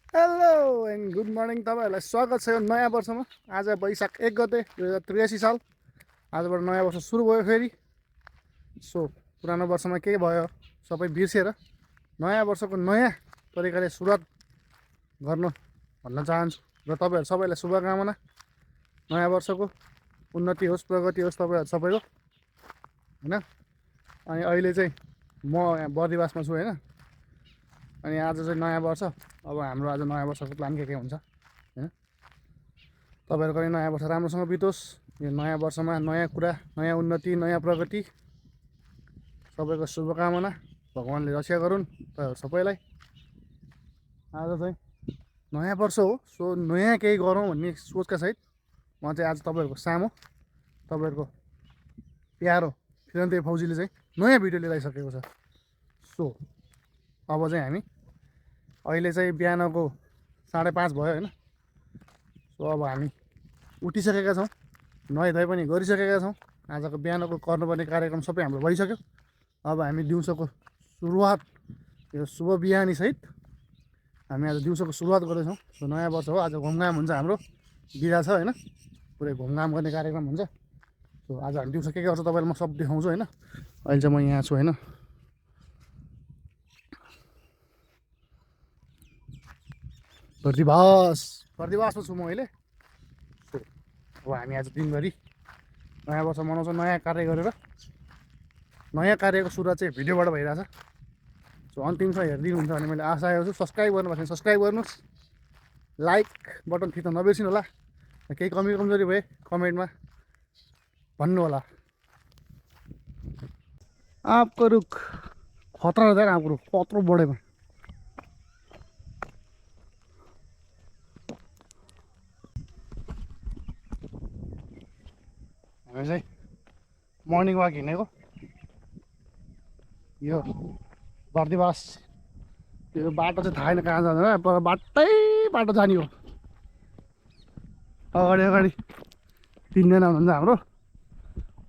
Hello and good morning तपाईँहरूलाई स्वागत छ यो नयाँ वर्षमा। आज वैशाख 1 गते 2083 साल। आजबाट नयाँ वर्ष सुरु भयो फेरि। सो पुरानो वर्षमा के भयो सबै बिर्सेर नयाँ वर्षको नयाँ तरिकाले सुरुवात गर्न भन्न चाहन्छु र तपाईँहरू सबैलाई शुभकामना। नयाँ वर्षको उन्नति होस्, प्रगति होस् तपाईँहरू सबैको, होइन। अनि अहिले चाहिँ म यहाँ बर्दिवासमा छु, होइन। अनि आज चाहिँ नयाँ वर्ष। अब हाम्रो आज नयाँ वर्षको प्लान के हुन्छ, होइन। तपाईँहरूको पनि नयाँ वर्ष राम्रोसँग बितोस्। यो नयाँ वर्षमा नयाँ कुरा, नयाँ उन्नति, नयाँ प्रगति, सबैको शुभकामना। भगवान्ले रक्षा गरून् तपाईँहरू सबैलाई। आज चाहिँ नयाँ वर्ष हो, सो नयाँ केही गरौँ भन्ने सोचका सहित म चाहिँ आज तपाईँहरूको सामु, तपाईँहरूको प्यारो फिरन्ते फौजीले चाहिँ नयाँ भिडियो लिएर आइसकेको छ। सो अब चाहिँ हामी अहिले चाहिँ बिहानको 5:30 भयो, होइन। सो अब हामी उठिसकेका छौँ, नुहाइधुवाइ पनि गरिसकेका छौँ। आजको बिहानको गर्नुपर्ने कार्यक्रम सबै हाम्रो भइसक्यो। अब हामी दिउँसोको सुरुवात यो शुभ बिहानीसहित हामी आज दिउँसोको सुरुवात गर्दैछौँ। सो नयाँ वर्ष हो, आज घुमघाम हुन्छ, हाम्रो बिदा छ, होइन। पुरै घुमघाम गर्ने कार्यक्रम हुन्छ। सो आज हामी दिउँसो के गर्छ तपाईँलाई म सब देखाउँछु, होइन। अहिले चाहिँ म यहाँ छु, होइन। बर्दिवासमा छु म अहिले। सो अब हामी आज दिनभरि नयाँ वर्ष मनाउँछौँ नयाँ कार्य गरेर। नयाँ कार्यको सुरुवात चाहिँ भिडियोबाट भइरहेछ। सो अन्तिमसम्म हेरिदिनुहुन्छ भने मैले आशा राखेको छु। सब्सक्राइब गर्नुभएको छैन सब्सक्राइब गर्नुहोस्, लाइक बटन थिच्न नबिर्सिनु होला। केही कमी कमजोरी भए कमेन्टमा भन्नु होला। आपको रुख खतरा रहता है, आपको रुख कत्रो बढेमा। हामी चाहिँ मर्निङ वाक हिँडेको यो बर्दिवास। यो बाटो चाहिँ थाहा छैन कहाँ जाँदैन, पर बाटो जाने हो। अगाडि अगाडि 3 जना हुनुहुन्छ हाम्रो,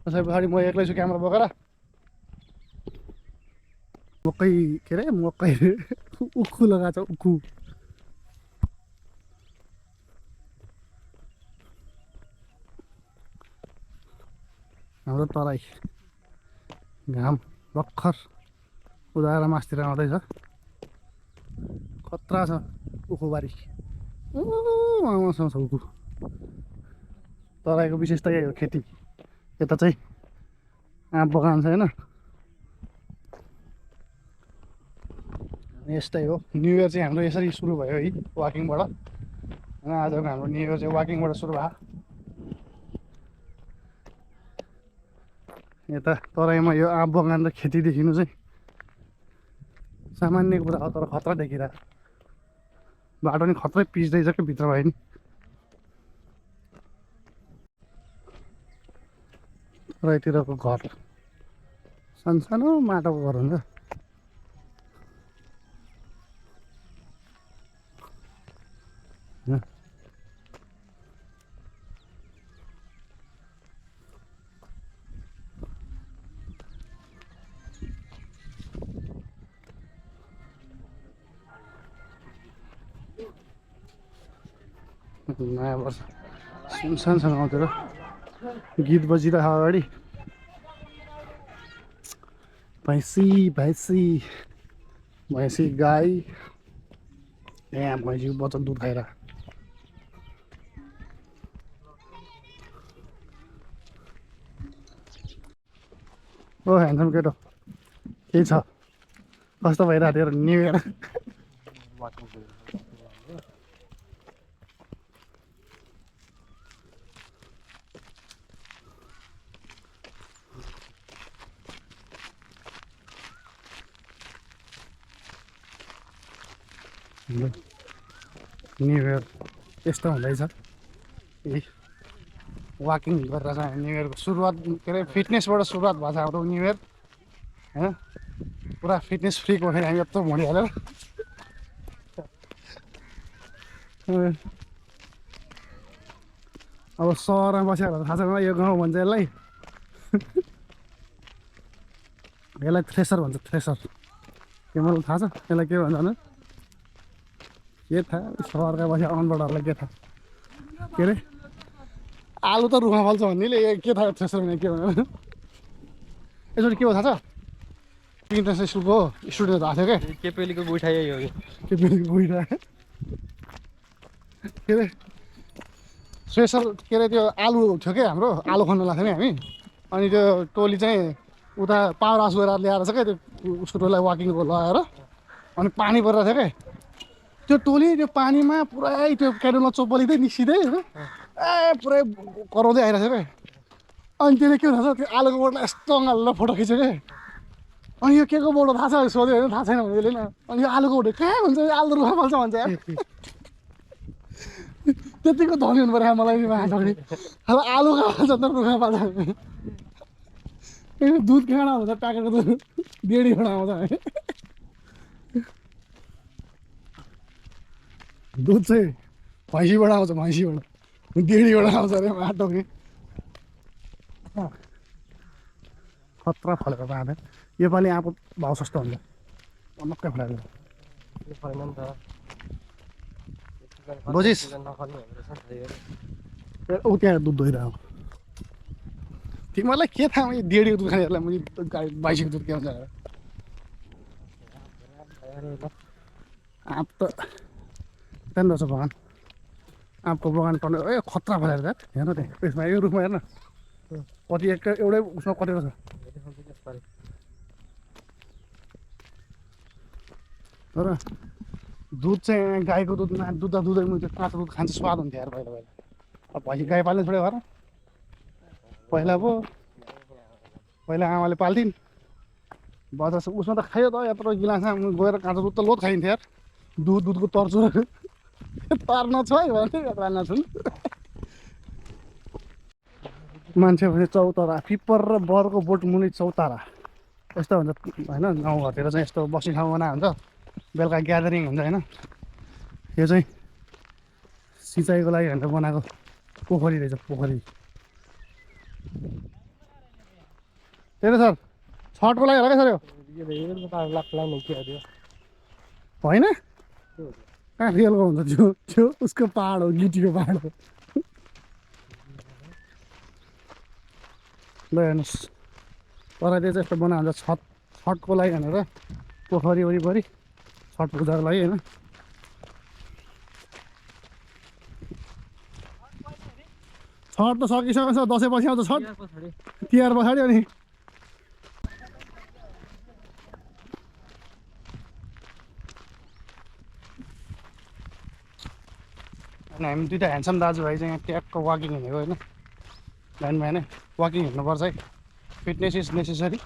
त्यसै पछाडि म एक्लै छु क्यामेरा बोकेर। मकै के अरे मकै उखु लगाएको छ, उखु। हाम्रो तराई घाम भर्खर उदाएर मासतिर आउँदैछ। खतरा छ उखुबारी, आउँछ उखु। तराईको विशेषता यही हो, खेती। यता चाहिँ आँप बगान छ, होइन। यस्तै हो। न्यु इयर चाहिँ हाम्रो यसरी सुरु भयो है, वाकिङबाट, होइन। आजको हाम्रो न्यु इयर चाहिँ वाकिङबाट सुरु भयो। यता तराईमा यो आँप बगान र खेती देखिनु चाहिँ सामान्य कुरा हो, तर खतरा देखिरहेको। बाटो नि खत्रै पिच्दैछ क्या भित्र भयो नि। तराईतिरको घर सानसानो माटोको घर हुन्छ। नयाँ वर्ष सुनसानसँग आउँथ्यो र गीत बजिरहेको अगाडि भैँसी भैँसी भैँसी गाई, यहाँ भैँसीको बच्चा दुध खाएर। ओ ह्यान्डसम केटो, के छ, कस्तो भइरहेको थियो न्यु इयर? न्यु इयर यस्तो हुँदैछ। यही वाकिङ गरेर चाहिँ न्यु इयरको सुरुवात, के अरे फिटनेसबाट सुरुवात भएको छ हाम्रो न्यु इयर, होइन। पुरा फिटनेस फ्रिक भयो हामी यत्रो भुँडी हालेर। अब सहरमा बसेर थाहा छैन यो गाउँ भन्छ यसलाई। यसलाई थ्रेसर भन्छ, थ्रेसर। के मलाई थाहा छ यसलाई के भन्छ भने के थाहा सहरका बसी अनपढहरूलाई के थाहा के अरे आलु त रुखमा फल्छ भन्नेले के थाहा त्यसो भने के भन्नु यसरी के हो थाहा छ इन्टरनेसनल स्कुलको स्टुडेन्टहरू आएको थियो क्या केपेलीको गुठा यही हो केपेलीको गुइरा के अरे स्पेसल के अरे त्यो आलु थियो क्या हाम्रो आलु खन्नु लाग्थ्यो नि हामी अनि त्यो टोली चाहिँ उता पावर हाउस गएर ल्याएर चाहिँ क्या त्यो उसको टोलीलाई वाकिङको लगाएर अनि पानी परिरहेको थियो क्या त्यो टोली त्यो पानीमा पुरै त्यो क्याडुलमा चोपलिँदै निस्किँदै होइन ए पुरै कराउँदै आइरहेको थियो क्या अनि त्यसले के थाहा छ त्यो आलुको बोटलाई यस्तो अँगालेर फोटो खिच्यो क्या अनि यो के को बोटो थाहा छ सोध्यो होइन थाहा छैन भने त्यसले न अनि यो आलुको बोटो कहाँ भन्छ आलु रुखा फाल्छ भन्छ त्यतिको धनी हुनु पऱ्यो मलाई नि अब आलु कहाँ फाल्छ त रुखा फाल्छ दुध कहाँ आउँछ प्याकेटको दुध डेढीबाट आउँछ है दुध चाहिँ भैँसीबाट आउँछ भैँसीबाट डेढीबाट आउँछ अरे माटो कि खतरा फलेको बाँधे योपालि आँपको भाउ सस्तो हुन्छ मक्कै फलेको छैन नि त बुझिस् ऊ त्यहाँ दुध धोइरहेको तिमीहरूलाई के थाहा मैले डेढीको दुध खानेहरूलाई मैले भैँसीको दुध के हुन्छ आँप त त्यहाँनिर रहेछ बगान आँपको बगान टर्ने ए खतरा फलेर त हेर्नु त्यहाँ त्यसमा यो रुखमा हेर्न कति एउटै उसमा कटेको छ तर दुध चाहिँ गाईको दुधमा दुधै त्यो काँचो दुध खान्छ स्वाद हुन्थ्यो यार पहिला अब भैँसी गाई पाल्ने छोड्यो घर पहिला पो पहिला आमाले पाल्थिन् बजार उसमा त खायो त यत्रो गिलासमा गएर काँचो दुध त लोत खाइन्थ्यो यार दुधको तर्छु तार नछु है भने नछु मान्छे भने चौतारा पिपर र बरको बोट मुनि चौतारा यस्तो हुन्छ होइन गाउँघरतिर चाहिँ यस्तो बस्ने ठाउँ बनाएको हुन्छ बेलुका ग्यादरिङ हुन्छ होइन यो चाहिँ सिँचाइको लागि भनेर बनाएको पोखरी रहेछ पोखरी त्यही त सर छठको लागि होला क्या सर यो होइन कहाँ रियलको हुन्छ त्यो उसको पाहाड हो गिटीको पाहाड हो ल हेर्नुहोस् तर त्यो चाहिँ यस्तो बनाएको हुन्छ छठको लागि भनेर पोखरी वरिपरि छठ पूजाको लागि होइन छठ त सकिसकेको छ दसैँ पछि आउँछ छठ तिहार पछाडि अनि हामी दुइटा ह्यान्डसम दाजुभाइ चाहिँ यहाँ ट्याक्क वाकिङ हिँडेको होइन बिहान बिहानै वाकिङ हिँड्नुपर्छ है फिटनेस इज नेसेसरी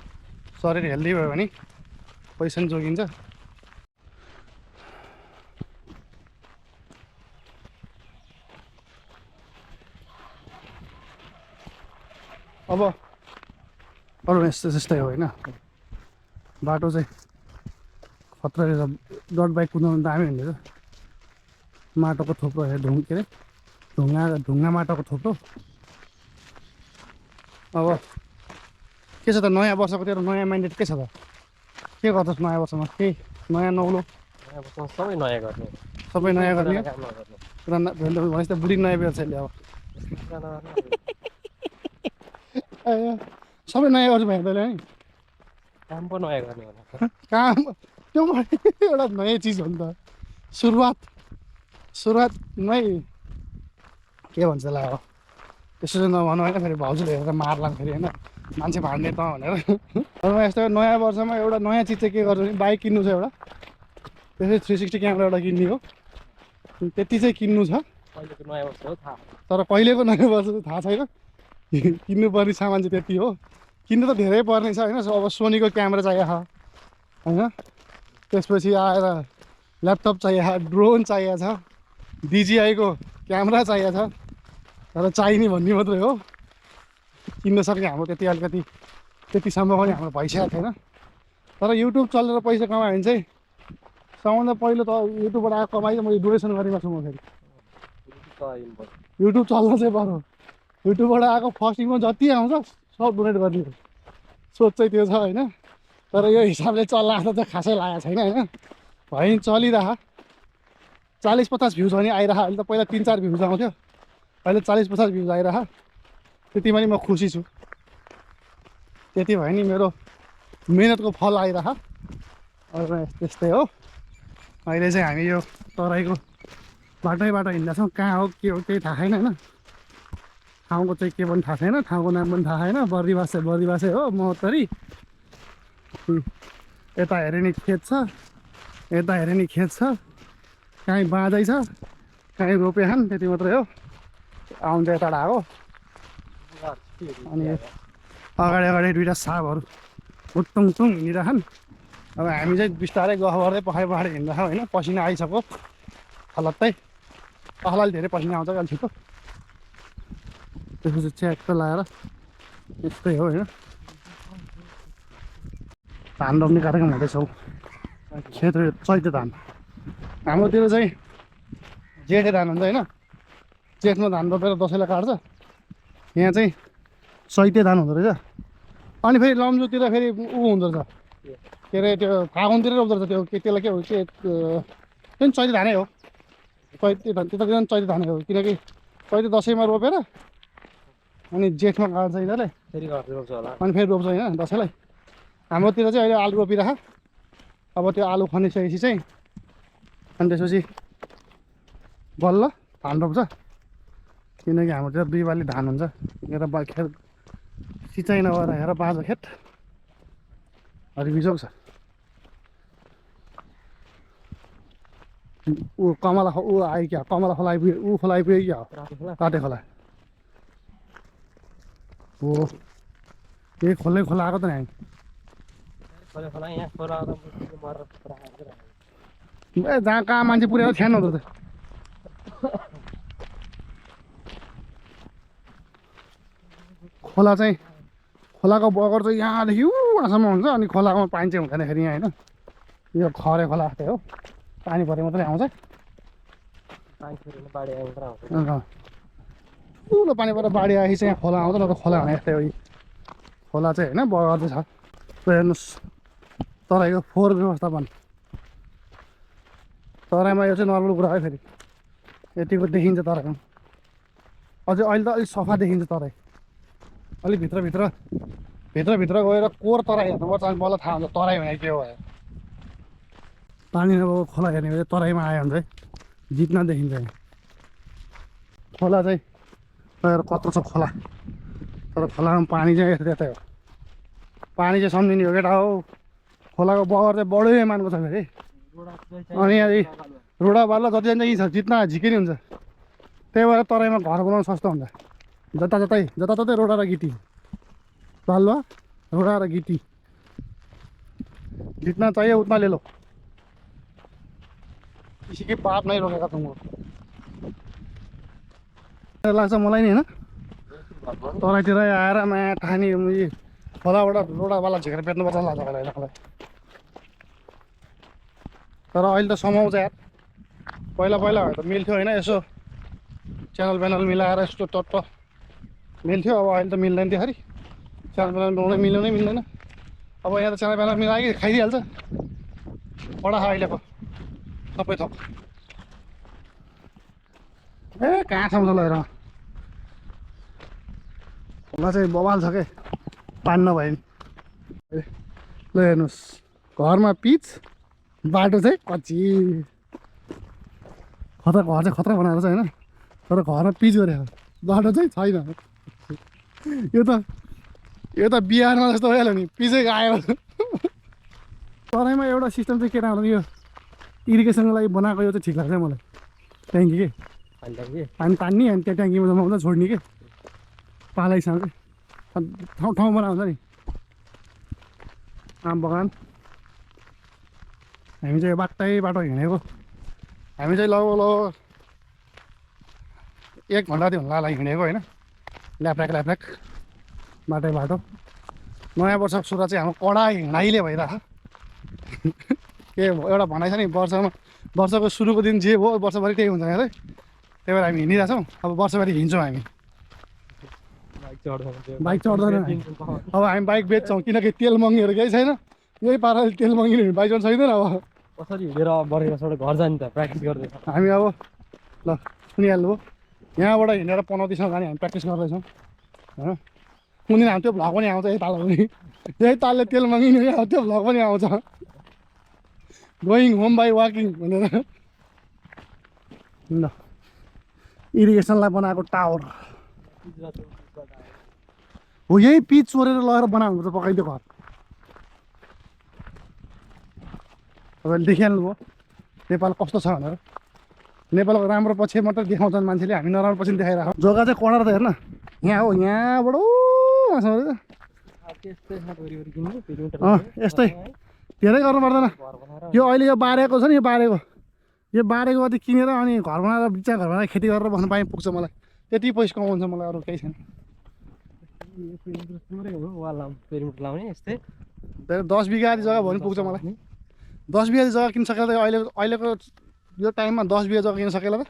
शरीर हेल्दी भयो भने पैसा पनि जोगिन्छ अब अरू यस्तै हो होइन बाटो चाहिँ खतरा रहेछ डट बाइक कुदाउनु दामी हुँदैछ माटोको थोप्रो के अरे ढुङ्गा माटोको थोप्रो अब के छ त नयाँ वर्षको तेरो नयाँ माइन्डेड के छ त के गर्छस् नयाँ वर्षमा केही नयाँ नौलो सबै नयाँ गर्ने भनेपछि त बुढी नयाँ बेर छैन अब सबै नयाँ गर्छु भाइ तैँले है काम पो नयाँ गर्ने होला काम त्यो एउटा नयाँ चिज हो नि त सुरुवातमै के भन्छ त्यसलाई अब त्यसरी नभनौँ होइन फेरि भाउजूले हेरेर मार्ला फेरि होइन मान्छे भाँड्ने त भनेर म यस्तो नयाँ वर्षमा एउटा नयाँ चिज चाहिँ के गर्छु भने बाइक किन्नु छ एउटा त्यसै 360 क्यामेरा एउटा किन्ने हो त्यति चाहिँ किन्नु छ अहिलेको नयाँ वर्ष हो थाहा तर कहिलेको नयाँ वर्ष चाहिँ थाहा छैन किन्नुपर्ने सामान चाहिँ त्यति हो किन्नु त धेरै पर्ने छ होइन अब सोनीको क्यामेरा चाहिएको छ होइन त्यसपछि आएर ल्यापटप चाहिएको छ ड्रोन चाहिएको छ DJI को क्यामेरा चाहिएको छ तर चाहिने भन्ने मात्रै हो किन्न सक्ने हाम्रो त्यति अलिकति त्यतिसम्म पनि हाम्रो भइसकेको थिएन तर युट्युब चलेर पैसा कमायो भने चाहिँ सबभन्दा पहिलो त युट्युबबाट आएको कमाइ मैले डोनेसन गरेको छु म फेरि युट्युब चल्न चाहिँ पर्यो युट्युबबाट आएको फर्स्टिङमा जति आउँछ सब डोनेट गर्ने हो सोच चाहिँ त्यो छ होइन तर यो हिसाबले चल्ला त खासै लागेको छैन होइन भयो चलिरह 40-50 भ्युज भने आइरह। अहिले त पहिला 3-4 भ्युज आउँथ्यो, अहिले 40-50 भ्युज आइरह। त्यतिमा नि म खुसी छु। त्यति भयो नि मेरो मेहनतको फल आइरह। अरू त्यस्तै हो। अहिले चाहिँ हामी यो तराईको बाटैबाट हिँड्दैछौँ। कहाँ हो के हो केही थाहा छैन होइन। ठाउँको चाहिँ के पनि थाहा छैन, ठाउँको नाम पनि थाहा छैन। बर्दिवासै हो महोत्तरी। यता हेऱ्यो नि खेत छ, यता हेऱ्यो नि खेत छ, काहीँ बाँझै छ, काहीँ रोपेछन्, त्यति मात्रै हो। आउँछ यताबाट आएको। अनि अगाडि अगाडि दुइटा सापहरू हुट्टुङटुङ हिँडिरहन्। अब हामी चाहिँ बिस्तारै गफ गर्दै पछाडि पछाडि हिँड्दैछौँ होइन। पसिना आइसक्यो खलत्तै। कसलाई धेरै पसिना आउँछ अलि छिटो। त्यसपछि च्याक्क लगाएर यस्तै हो होइन। धान रोप्ने कार्यक्रम हुँदैछ हौ। खेत चैते धान। हाम्रोतिर चाहिँ जेठे धान हुन्छ होइन। जेठमा धान रोपेर दसैँलाई काट्छ। यहाँ चाहिँ चैते धान हुँदो रहेछ। अनि फेरि लम्जुतिर फेरि हुँदो रहेछ, के अरे त्यो फागुनतिर रोप्दो रहेछ। त्यो त्यसलाई के हो के त्यो पनि चैते धानै हो। चैते धान त्यो त चैते धानै हो, किनकि चैते दसैँमा रोपेर अनि जेठमा काट्छ यिनीहरूले, अनि फेरि रोप्छ होइन दसैँलाई। हाम्रोतिर चाहिँ अहिले आलु रोपिरह। अब त्यो आलु खनिसकेपछि चाहिँ अनि त्यसपछि बल्ल धान रोप्छ। किनकि हाम्रोतिर 2 बाली धान हुन्छ। हेर खेत सिँचाइ नभएर हेर बाँझो खेत हरिबिजोग छ। ऊ कमला ऊ आयो क्या, कमला खोला आइपुग्यो, ऊ खोला आइपुग्यो क्या हो, काटे खोला हो। यही खोलै खोला आएको त नि हामी। ए जहाँ कहाँ मान्छे पुऱ्याएर छ्यान हुँदो रहेछ। खोला चाहिँ खोलाको बगर चाहिँ यहाँदेखि उहाँसम्म हुन्छ। अनि खोलामा पानी चाहिँ हुँदैन फेरि यहाँ होइन। यो खरे खोला जस्तै हो, पानी परे मात्रै आउँछ। ठुलो पानी परेर बाढी आएपछि चाहिँ यहाँ खोला आउँछ, न त खोला हुने यस्तै हो। खोला चाहिँ होइन बगर चाहिँ छ। हेर्नुहोस् तराईको फोहोर व्यवस्थापन। तराईमा यो चाहिँ नर्मल कुरा है। फेरि यतिको देखिन्छ तराईमा। अझै अहिले त अलिक सफा देखिन्छ तराई। अलिक भित्रभित्र गएर कोर तराई हेर्नुपर्छ, अनि मलाई थाहा हुन्छ तराई भने के हो। पानी नभएको खोला हेर्ने भने तराईमा आयो भने चाहिँ जित्न देखिन्छ। खोला चाहिँ कत्रो छ खोला, तर खोलामा पानी चाहिँ यस्तै हो। पानी चाहिँ सम्झिने हो केटा हो। खोलाको बगर चाहिँ बढै मानको छ फेरि। अनि यहाँ रोडा बाल्ला जति जान्छ यहीँ छ, जित्न झिकिरी हुन्छ। त्यही भएर तराईमा घर बनाउनु सस्तो हुन्छ। जताततै रोडा र गिटी, बालुवा रोडा र गिटी। जितना चाहिए उतना ले लो, किसी की बात नहीं रोकेगा तुमको। लाग्छ मलाई नि होइन। तराईतिर आएर माया ठानी खोलाबाट रोडावाला झिकेर बेच्नुपर्छ लाग्छ मलाई। तर अहिले त समाउँछ यार। पहिला भए त मिल्थ्यो होइन, यसो च्यानल प्यानल मिलाएर यस्तो टट्ट मिल्थ्यो। अब अहिले त मिल्दैन थियो। खरि च्यानल प्यानल बनाउनै मिल्दैन। अब यहाँ त च्यानल प्यानल मिलायो कि खाइदिइहाल्छ। बडा छ अहिलेको सबै थोक। ए कहाँ ठाउँ छ ल हेर, खोला चाहिँ बवाल छ के पानी नभए नि। ल हेर्नुहोस्, घरमा पिच, बाटो चाहिँ कच्ची। घर चाहिँ खतरा बनाएर छ होइन, तर घरमा पिच गरेको, बाटो चाहिँ छैन। यो त बिहारमा जस्तो भइहाल्यो नि, पिचै आयो। तराईमा एउटा सिस्टम चाहिँ के राम्रो, यो इरिगेसनको लागि बनाएको यो चाहिँ ठिक लाग्छ मलाई। ट्याङ्की के पानी तान्ने, अनि त्यो ट्याङ्कीमा जमाउँदा छोड्ने के पालैसँग ठाउँ बनाउँछ नि। आम बगान। हामी चाहिँ बाटो हिँडेको। हामी चाहिँ लगभग 1 घन्टादेखि होला हिँडेको होइन। ल्याप्ल्याक बाटो। नयाँ वर्षको सुरुवात चाहिँ हाम्रो कडा हिँडाइले भइरहेको। के एउटा भनाइ छ नि, वर्षको सुरुको दिन जे भयो वर्षभरि त्यही हुन्छ अरे। त्यही भएर हामी हिँडिरहेछौँ। अब वर्षभरि हिँड्छौँ हामी। बाइक चढ्दैन। अब हामी बाइक बेच्छौँ, किनकि तेल महँगीहरू केही छैन। यही पाराले तेल महँगी बाइक चढ्न सकिँदैन। अब कसरी हिँडेर बर्खेरासबाट घर जाने त प्र्याक्टिस गर्दै हामी अब ल सुनिहाल्नुभयो यहाँबाट हिँडेर पनौतीसम्म जाने हामी प्र्याक्टिस गर्दैछौँ होइन कुनै दिन हामी त्यो भ्लग पनि आउँछ यही ताल पनि यही तालले तेल मगिने अब त्यो भ्लग पनि आउँछ गोइङ होम बाई वाकिङ भनेर ल इरिगेसनलाई बनाएको टावर हो यही पिच चोरेर लगेर बनाउनु त पकाइदियो घर तपाईँले देखिहाल्नुभयो नेपाल कस्तो छ भनेर नेपालको राम्रो पक्ष मात्रै देखाउँछन् मान्छेले हामी नराम्रो पछि देखाइरहेको जग्गा चाहिँ कडा त हेर्न यहाँ हो यहाँबाट यस्तै धेरै गर्नु पर्दैन यो अहिले यो बारेको छ नि यो बारेको अति किनेर अनि घर बनाएर बिचमा घर बनाएर खेती गरेर बस्नु पाएँ पुग्छ मलाई त्यति पैसा कमाउँछ मलाई अरू केही छैन पेरिमिटर लाउने यस्तै 10 बिघा जति जग्गा भयो भने पुग्छ मलाई 10 बिघा जग्गा किन सकेर अहिलेको यो टाइममा 10 बिघा जग्गा किन सकेला त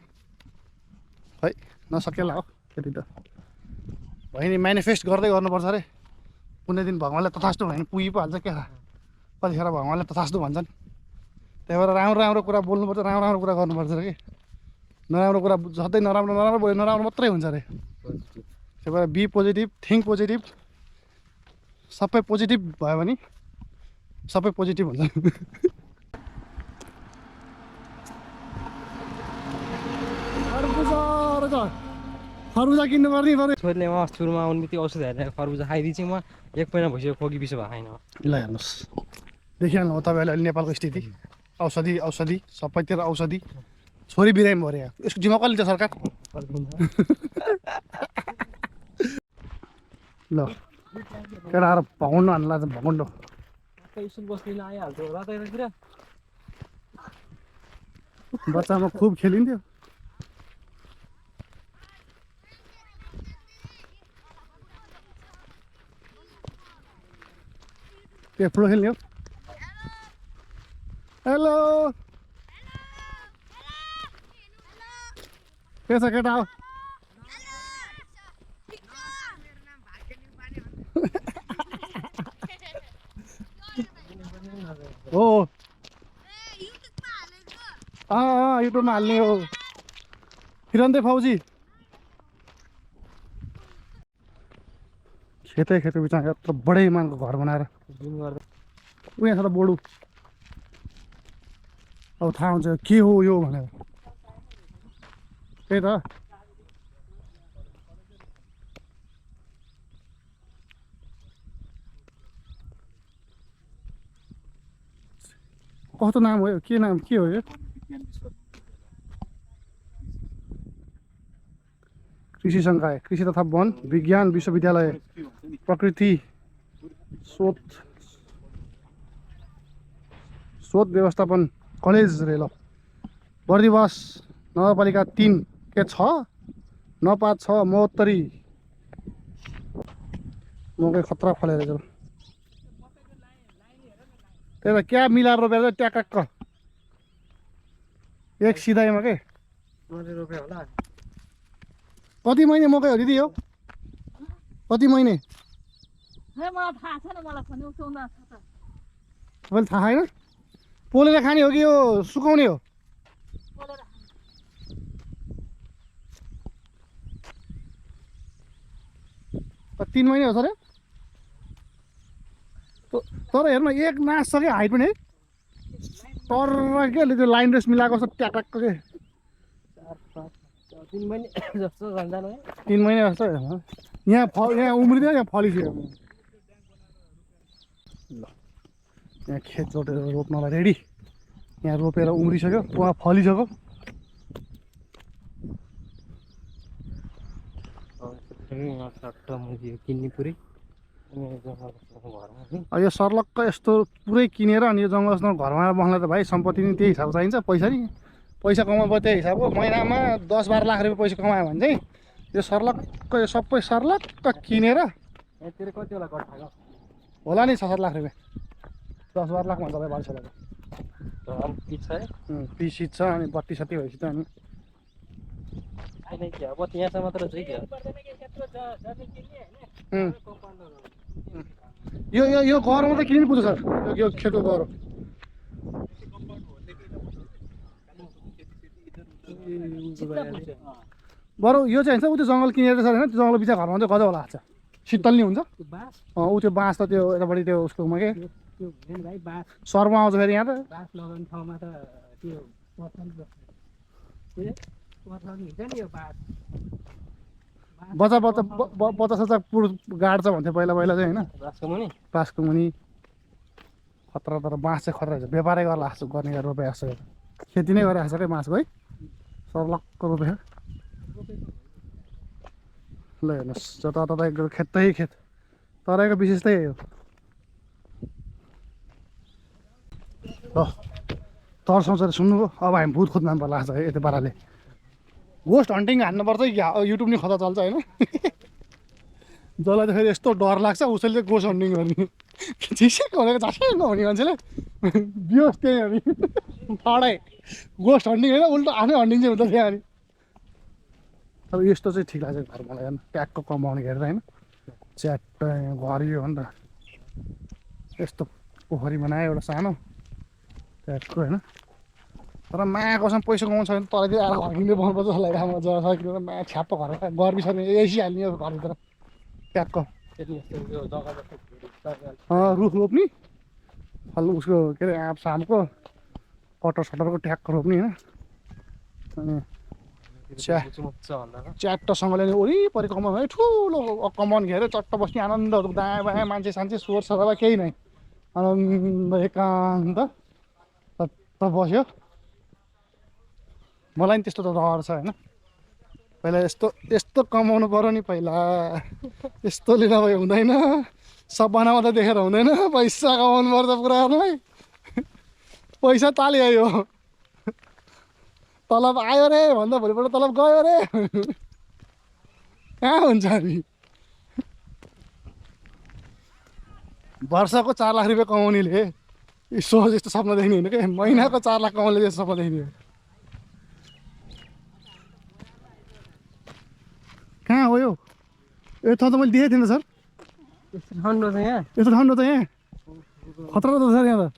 खै नसकेला हो त्यति त भयो नि म्यानिफेस्ट गर्दै गर्नुपर्छ अरे कुनै दिन भगवान्ले तथास्तु भयो भने पुगी पो हाल्छ क्या कतिखेर भगवान्ले तथास्तु भन्छन् त्यही भएर राम्रो राम्रो कुरा बोल्नुपर्छ राम्रो राम्रो कुरा गर्नुपर्छ अरे कि नराम्रो कुरा जस्तै नराम्रो बोल्यो नराम्रो मात्रै हुन्छ अरे त्यही भएर बी पोजिटिभ थिङ्क पोजिटिभ सबै पोजिटिभ भयो भने सबै पोजिटिभ हुन्छ खरबुजा किन्नु पर्ने पऱ्यो छोरीले उहाँ सुरुमा आउनु बित्तिकै औषध हालेर खरबुजा खाइदिएँ चाहिँ म 1 महिना भइसक्यो खोकी बिसो भएको छैन ल हेर्नुहोस् देखिहाल्नु हो तपाईँहरूले अहिले नेपालको स्थिति औषधि सबैतिर औषधि छोरी बिरामी भयो अरे यसको जिम्मा कसले लिन्छ सरकार ल केटाहरू भगुन्डो हान्ला भगुन्डो स्कुल बस्ने आइहाल्छ होला त यतातिर बच्चामा खुब खेलिन्थ्यो के ठुलो खेल्ने हो हेलो के छ केटा हो हो युट्युबमा हाल्ने हो किरणदै फौजी खेतै बिचमा यत्रो बडै मानको घर बनाएर उयो छ त बोडु अब थाहा हुन्छ के हो यो भनेर त्यही त कस्तो नाम हो यो के हो यो कृषि सङ्काय कृषि तथा वन विज्ञान विश्वविद्यालय प्रकृति शोध व्यवस्थापन कलेज रे ल बर्दिवास नगरपालिका 3 के 6 956 महोत्तरी मकै खतरा फलेर रहेछ त्यही त क्या मिलाएर रोपेर चाहिँ ट्याक्क एक सिधाइमा के रोप्यो होला कति महिने मकै हो दिदी हो कति महिने मलाई थाहा छैन मलाई भन्नु सोना छ त तपाईँले थाहा छैन पोलेर खाने हो कि यो सुकाउने हो बोलेर 3 महिने हो सर तर हेर्नु एक नाच सक्यो हाइट पनि है तर के त्यो लाइन रेस मिलाएको छ ट्याक्क के 3 महिने जस्तो जान्दैन है 3 महिने जस्तो यहाँ उम्रिँदैन यहाँ फलिसक्यो ल यहाँ खेत जोतेर रोप्नलाई रेडी यहाँ रोपेर उम्रिसक्यो उहाँ फलिसक्यो किन्ने पुरै यो सर्लक्क यस्तो पुरै किनेर अनि यो जङ्गल घरमा बस्नलाई त भाइ सम्पत्ति नि त्यही हिसाबको चाहिन्छ पैसा कमाउनु त्यही हिसाबको महिनामा 10-12 लाख रुपियाँ पैसा कमायो भने चाहिँ यो सर्लक्क यो सबै सर्लक्क किनेर यतिर कति होला गट्ठाको होला नि 6-7 लाख रुपियाँ 10-12 लाख भन्छ तपाईँ बालसलाको पिस है पिस छ अनि 32-36 भएपछि त अनि अहिले के अब त्यहाँसम्म मात्र चाहिँ यो गह्रो मात्रै किन्नु पुग्छ सर यो खेतको गह्रो बरु यो चाहिँ हुन्छ उ त्यो जङ्गल किनेर छ होइन त्यो जङ्गल बिचा घरमा चाहिँ गजब लाग्छ शीतल नि हुन्छ ऊ त्यो बाँस त त्यो यतापट्टि त्यो उसकोमा के सर्प आउँछ फेरि यहाँ त बच्चा बच्चा बच्चा सच्चा पुर गाड्छ भन्थ्यो पहिला पहिला चाहिँ होइन बाँसको मुनि खतरा तर बाँस चाहिँ खतरा छ व्यापारै गरेर लाग्छ गर्ने रोपे जस्तो खेती नै गरिरहेको छ क्या बाँसको है सर्लक्क रोपेको ल हेर्नुहोस् जतातता एकदम खेतै खेत तराईको विशेषतै यही हो ल तर्साउँछ सुन्नुभयो अब हामी भूत खोज्नु पर्ला लाग्छ है यति पाराले गोस्ट हन्टिङ हान्नुपर्छ कि युट्युब नि खतरा चल्छ होइन जसलाई त फेरि यस्तो डर लाग्छ उसैले चाहिँ गोस्ट हन्टिङ गर्ने झिसै भनेको झसै नहुने मान्छेले बियोस् त्यही अनि टाढै गोस्ट हन्टिङ होइन उल्टो आफै हन्टिङ चाहिँ हुन्छ त्यहाँ अनि अब यस्तो चाहिँ ठिक लाग्छ घर मलाई हेर्नु ट्याक्क कमाउने हेरेर होइन च्याट्ट घर यो हो नि त यस्तो पोखरी बनायो एउटा सानो ट्याक्क होइन तर माया कसम पैसा कमाउँछ भने तलतिर आएर घर किन्दै बनाउनुपर्छ जस्तो लागिरहेको मजा सकिँदैन माया छ्याप्प घर गर्मी छ भने एसी हाल्ने घरभित्र ट्याक्क रुख रोप्ने फल उसको के अरे आँप सामको कटर सटरको ट्याक्क रोप्ने होइन अनि च्याट्टसँगले वरिपरि कमान है ठुलो कमान घेरेर चट्ट बस्ने आनन्द दायाँ बायाँ मान्छे सान्छे स्वर सराबा केही नै आनन्द एकान्त त बस्यो मलाई नि त्यस्तो त रहर छ होइन पहिला यस्तो कमाउनु पऱ्यो नि पहिला यस्तोले नभए हुँदैन सपनामा त देखेर हुँदैन पैसा कमाउनु पर्छ पुरानोलाई पैसा तालियो यो तलब आयो रे भन्दा भोलिपल्ट तलब गयो रे कहाँ हुन्छ नि वर्षको 4 लाख रुपियाँ कमाउनेले सोच यस्तो सपना देख्ने होइन क्या महिनाको 4 लाख कमाउनेले त्यस्तो सपना देख्ने कहाँ हो यो ठाउँ त मैले देखेको थिइनँ सर यस्तो ठन्डो छ यहाँ यस्तो ठन्डो त यहाँ खतरा त सर यहाँ त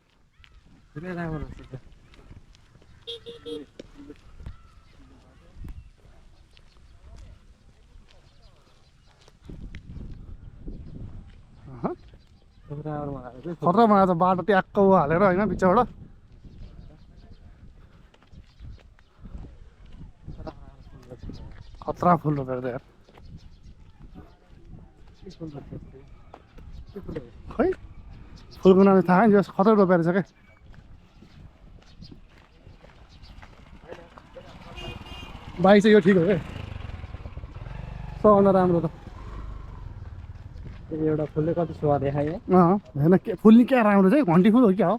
खतरा बनाएको छ बाटो ट्याक्क हालेर होइन बिचबाट खतरा फुल रोपेर त यार खै फुलको नाम थाहा नि खतरा रोपेर छ क्या बाइक चाहिँ यो ठिक हो क्या सबभन्दा राम्रो त एउटा फुलले कति सुवा देखायो होइन के फुल नि क्या राम्रो चाहिँ घन्टी फुल हो क्या हो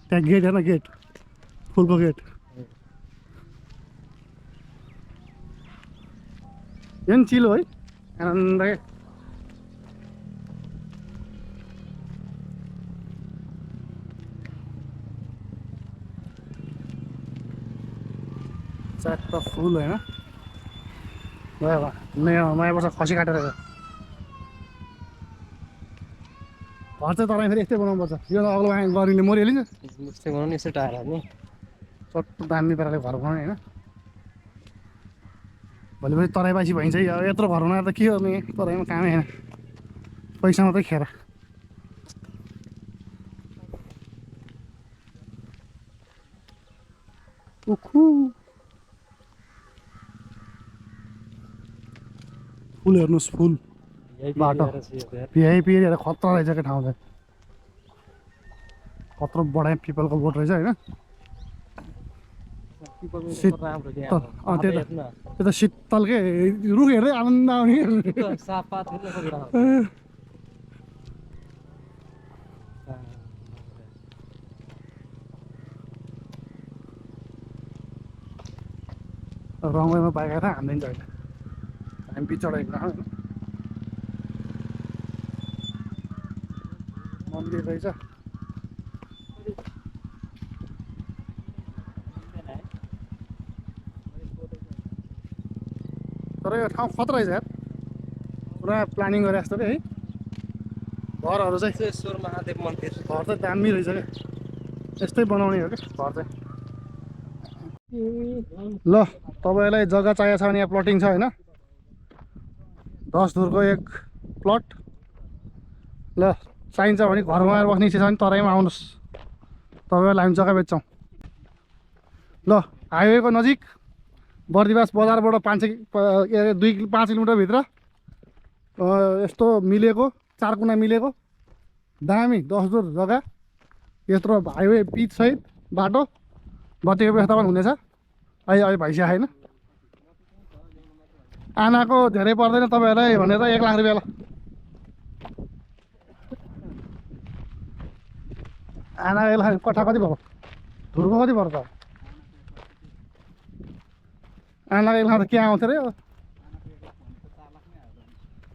त्यहाँ गेट हेर्न गेट फुलको गेट यो नि चिलो है आनन्द च्याट्ट फुल होइन नयाँ वर्ष खसी काटेर घर चाहिँ तपाईँ फेरि यस्तै बनाउनुपर्छ यो त अग्लो गरिले मरिहाल्यो नि यस्तै बनाउनु यस्तै टायर हाल्ने चट्ट दामी पाराले घर बनाउने होइन भोलिपछि तराईबासी भइन्छ अब यत्रो घर बनाएर त के गर्ने तराईमा कामै होइन पैसा मात्रै खेर उखु फुल हेर्नुहोस् फुल बाटो भिआइपी एरिया खतरा रहेछ क्या ठाउँ चाहिँ कत्रो बडा पिपलको बोट रहेछ होइन त्यो त शीतल के रुख हेर्दै आनन्द आउने रङ्गैमा पाएको थियो हान्दिन्छ होइन हामी बिचबाट होइन मन्दिर रहेछ तर यो ठाउँ खतरा रहेछ यार पुरा प्लानिङ गरे जस्तो क्या है घरहरू चाहिँ सिद्धेश्वर महादेव मन्दिर घर चाहिँ दामी रहेछ क्या यस्तै बनाउने हो क्या घर चाहिँ ल तपाईँलाई जग्गा चाहिएको छ भने यहाँ प्लटिङ छ होइन 10 धुरको एक प्लट ल चाहिन्छ भने घरमा आएर बस्ने इच्छा छ भने तराईमा आउनुहोस् तपाईँलाई हामी जग्गा बेच्छौँ ल हाइवेको नजिक बर्दिवास बजारबाट 5 किलोमिटरभित्र यस्तो मिलेको 4 कुना मिलेको दामी 10 धुर जग्गा यत्रो हाइवे पिच सहित बाटो बत्तीको व्यवस्था पनि हुनेछ अहिले भइसक्यो होइन आनाको धेरै पर्दैन तपाईँहरूलाई भनेर 1 लाख रुपियाँ ल आना 1 लाख कट्ठा कति भयो धुर्को कति पर्छ आना 1 लाख त के आउँछ अरे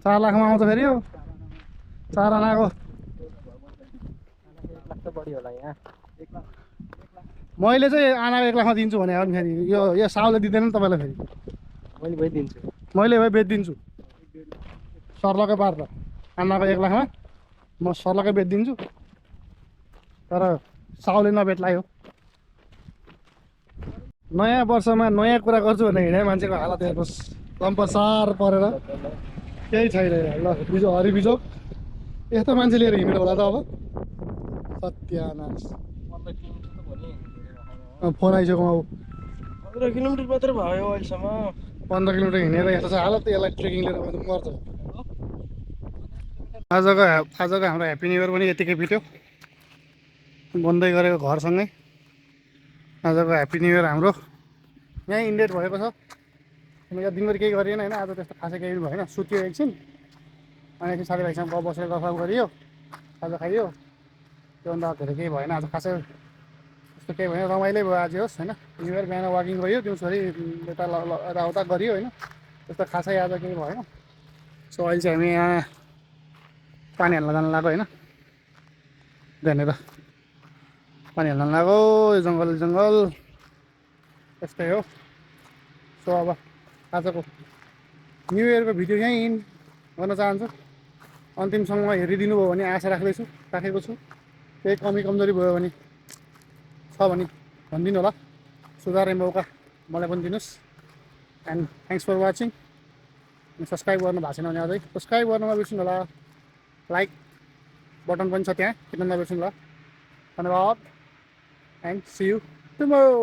4 लाखमा आउँछ फेरि यो 4 आनाको बढी होला यहाँ मैले चाहिँ आनाको 1 लाखमा दिन्छु भने फेरि यो साउले दिँदैन नि तपाईँलाई फेरि मैले भइदिन्छु मैले भए बेचिदिन्छु सर्लकै पार त आनाको 1 लाखमा म सर्लकै बेचिदिन्छु तर साउले नबेच्ला यो नयाँ वर्षमा नयाँ कुरा गर्छु भने हिँडे मान्छेको हालत हेर्नुहोस् लम्पसार परेर केही छैन ल बिजो हरिबिजो यस्तो मान्छे लिएर हिँडेर होला त अब सत्यानाश 15 किलोमिटर त भयो फोन आइसक्यो अब 15 किलोमिटर मात्र भयो अहिलेसम्म 15 किलोमिटर हिँडेर यस्तो छ हालत यसलाई ट्रेकिङ लिएर मर्छ आजको हाम्रो ह्याप्पी न्यु इयर पनि यतिकै बित्यो बन्दै गरेको घरसँगै आजको ह्याप्पी न्यु इयर हाम्रो यहीँ इन्डेट भएको छ किनकि दिनभरि केही गरिएन होइन आज त्यस्तो खासै केही पनि भएन सुत्यो एकछिन अनि एकछिन साथीभाइसँग बसेर गफाफ गरियो खाजा खाइयो त्योभन्दा धेरै केही भएन आज खासै त्यस्तो केही भएन रमाइलै भयो आज होस् होइन न्यु इयर बिहान वाकिङ गयो दिउँसोरी यता यताउता गरियो होइन त्यस्तो खासै आज केही भएन सो अहिले चाहिँ हामी यहाँ पानी हाल्न जानु लाग्यो होइन त्यहाँनिर पानी हाल्न लाग्यो जङ्गल त्यस्तै हो सो अब आजको न्यु इयरको भिडियो यहीँ इन्ड गर्न चाहन्छु अन्तिमसम्म हेरिदिनु भयो भने आशा राखेको छु केही कमी कमजोरी भयो भने छ भने भनिदिनु होला सुधार्ने मौका मलाई पनि दिनुहोस् and thanks for watching subscribe गर्नु भएको छैन भने अझै सब्सक्राइब गर्नु नबिर्सिनु होला लाइक बटन पनि छ त्यहाँ किन नबिर्सिनु होला धन्यवाद एन्ड सी यू टुमोरो